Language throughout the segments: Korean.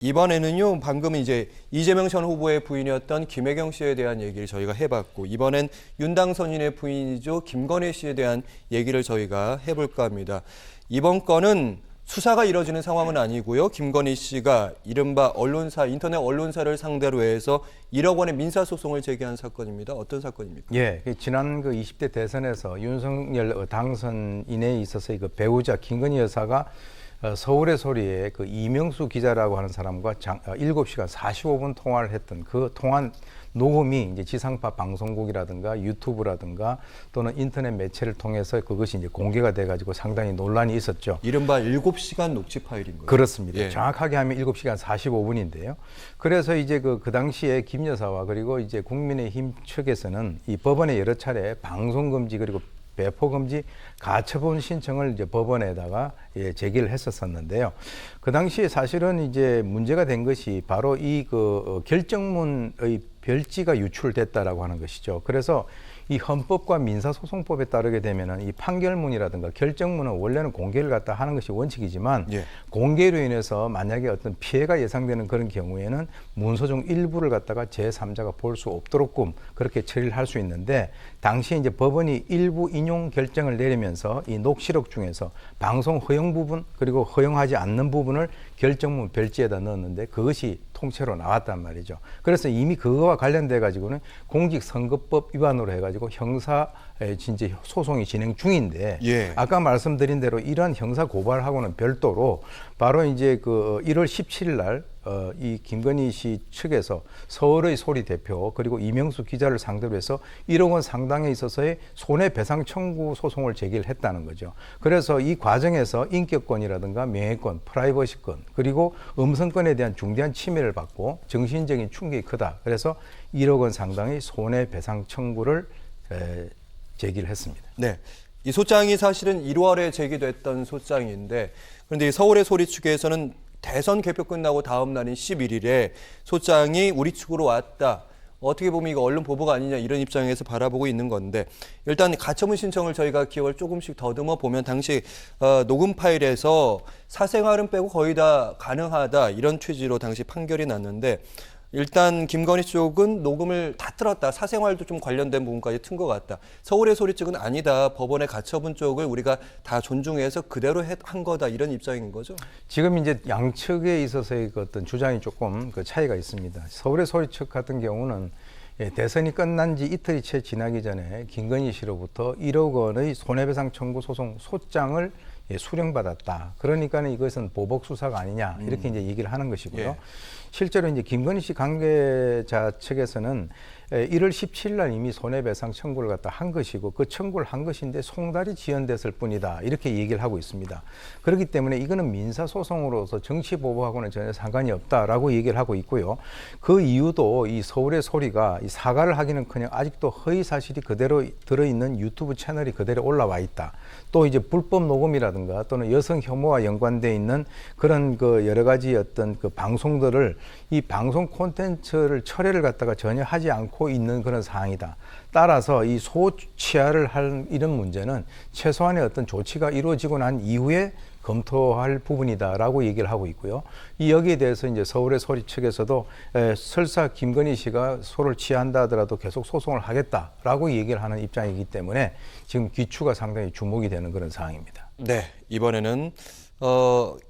이번에는요, 방금 이제 이재명 전 후보의 부인이었던 김혜경 씨에 대한 얘기를 저희가 해봤고, 이번엔 윤당선인의 부인이죠, 김건희 씨에 대한 얘기를 저희가 해볼까 합니다. 이번 건은 수사가 이뤄지는 상황은 아니고요. 김건희 씨가 이른바 언론사, 인터넷 언론사를 상대로 해서 1억 원의 민사소송을 제기한 사건입니다. 어떤 사건입니까? 예, 지난 그 20대 대선에서 윤석열 당선인에 있어서 그 배우자 김건희 여사가 서울의 소리에 그 이명수 기자라고 하는 사람과 7시간 45분 통화를 했던 그 통화 녹음이 이제 지상파 방송국이라든가 유튜브라든가 또는 인터넷 매체를 통해서 그것이 이제 공개가 돼가지고 상당히 논란이 있었죠. 이른바 7시간 녹취 파일인 거예요. 그렇습니다. 예. 정확하게 하면 7시간 45분인데요. 그래서 이제 그 당시에 김 여사와 그리고 이제 국민의힘 측에서는 이 법원에 여러 차례 방송 금지 그리고 배포 금지 가처분 신청을 이제 법원에다가 제기를 했었었는데요. 그 당시에 사실은 이제 문제가 된 것이 바로 이 그 결정문의 별지가 유출됐다라고 하는 것이죠. 그래서 이 헌법과 민사소송법에 따르게 되면은 이 판결문이라든가 결정문은 원래는 공개를 갖다 하는 것이 원칙이지만 예. 공개로 인해서 만약에 어떤 피해가 예상되는 그런 경우에는 문서 중 일부를 갖다가 제3자가 볼 수 없도록끔 그렇게 처리를 할 수 있는데 당시에 이제 법원이 일부 인용 결정을 내리면서 이 녹취록 중에서 방송 허용 부분 그리고 허용하지 않는 부분을 결정문 별지에다 넣었는데 그것이 통째로 나왔단 말이죠. 그래서 이미 그거와 관련돼 가지고는 공직선거법 위반으로 해가지고 형사 진짜 소송이 진행 중인데 예. 아까 말씀드린 대로 이러한 형사 고발하고는 별도로 바로 이제 그 1월 17일 날 이 김건희 씨 측에서 서울의 소리 대표 그리고 이명수 기자를 상대로 해서 1억 원 상당에 있어서의 손해배상 청구 소송을 제기를 했다는 거죠. 그래서 이 과정에서 인격권이라든가 명예권, 프라이버시권 그리고 음성권에 대한 중대한 침해를 받고 정신적인 충격이 크다. 그래서 1억 원 상당의 손해배상 청구를 제기를 했습니다. 네. 이 소장이 사실은 1월에 제기됐던 소장인데, 그런데 서울의 소리 측에서는 대선 개표 끝나고 다음 날인 11일에 소장이 우리 측으로 왔다. 어떻게 보면 이거 언론 보복 아니냐 이런 입장에서 바라보고 있는 건데, 일단 가처분 신청을 저희가 기억을 조금씩 더듬어 보면 당시 녹음 파일에서 사생활은 빼고 거의 다 가능하다 이런 취지로 당시 판결이 났는데, 일단 김건희 쪽은 녹음을 다 틀었다. 사생활도 좀 관련된 부분까지 튼 것 같다. 서울의 소리 측은 아니다. 법원의 가처분 쪽을 우리가 다 존중해서 그대로 한 거다. 이런 입장인 거죠. 지금 이제 양측에 있어서의 그 어떤 주장이 조금 그 차이가 있습니다. 서울의 소리 측 같은 경우는 대선이 끝난 지 이틀이 채 지나기 전에 김건희 씨로부터 1억 원의 손해배상 청구 소송 소장을 수령받았다. 그러니까 이것은 보복 수사가 아니냐 이렇게 이제 얘기를 하는 것이고요. 예. 실제로 이제 김건희 씨 관계자 측에서는 1월 17일 날 이미 손해배상 청구를 갖다 한 것이고 그 청구를 한 것인데 송달이 지연됐을 뿐이다. 이렇게 얘기를 하고 있습니다. 그렇기 때문에 이거는 민사소송으로서 정치보복하고는 전혀 상관이 없다라고 얘기를 하고 있고요. 그 이유도 이 서울의 소리가 이 사과를 하기는커녕 아직도 허위 사실이 그대로 들어있는 유튜브 채널이 그대로 올라와 있다. 또 이제 불법 녹음이라든가 또는 여성 혐오와 연관돼 있는 그런 그 여러 가지 어떤 그 방송들을 이 방송 콘텐츠를 철회를 갖다가 전혀 하지 않고 있는 그런 상황이다. 따라서 이 소취하를 할 이런 문제는 최소한의 어떤 조치가 이루어지고 난 이후에 검토할 부분이다라고 얘기를 하고 있고요. 이 여기에 대해서 이제 서울의 소리 측에서도 설사 김건희 씨가 소를 취한다 하더라도 계속 소송을 하겠다라고 얘기를 하는 입장이기 때문에 지금 귀추가 상당히 주목이 되는 그런 상황입니다. 네, 이번에는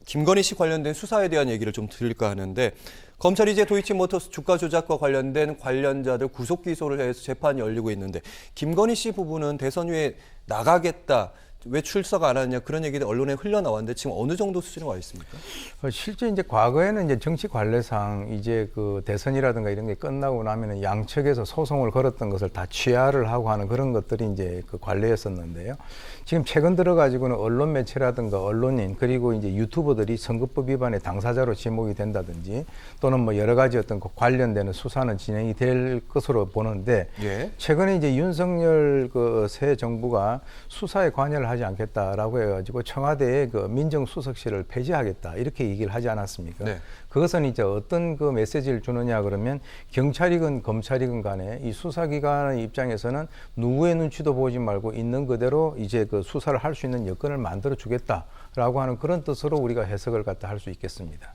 김건희 씨 관련된 수사에 대한 얘기를 좀 드릴까 하는데, 검찰이 이제 도이치모터스 주가 조작과 관련된 관련자들 구속 기소를 해서 재판이 열리고 있는데, 김건희 씨 부부는 대선 후에 나가겠다, 왜 출석 안 하느냐 그런 얘기들 언론에 흘러나왔는데 지금 어느 정도 수준에 와 있습니까? 실제 이제 과거에는 이제 정치 관례상 이제 그 대선이라든가 이런 게 끝나고 나면은 양측에서 소송을 걸었던 것을 다 취하를 하고 하는 그런 것들이 이제 그 관례였었는데요. 지금 최근 들어가지고는 언론 매체라든가 언론인 그리고 이제 유튜버들이 선거법 위반의 당사자로 지목이 된다든지 또는 뭐 여러 가지 어떤 관련되는 수사는 진행이 될 것으로 보는데 예. 최근에 이제 윤석열 그 새 정부가 수사에 관여를 하지 않겠다라고 해가지고 청와대의 그 민정수석실을 폐지하겠다 이렇게 얘기를 하지 않았습니까? 네. 그것은 이제 어떤 그 메시지를 주느냐 그러면 경찰이건 검찰이건 간에 이 수사기관의 입장에서는 누구의 눈치도 보지 말고 있는 그대로 이제 그 수사를 할 수 있는 여건을 만들어 주겠다라고 하는 그런 뜻으로 우리가 해석을 갖다 할 수 있겠습니다.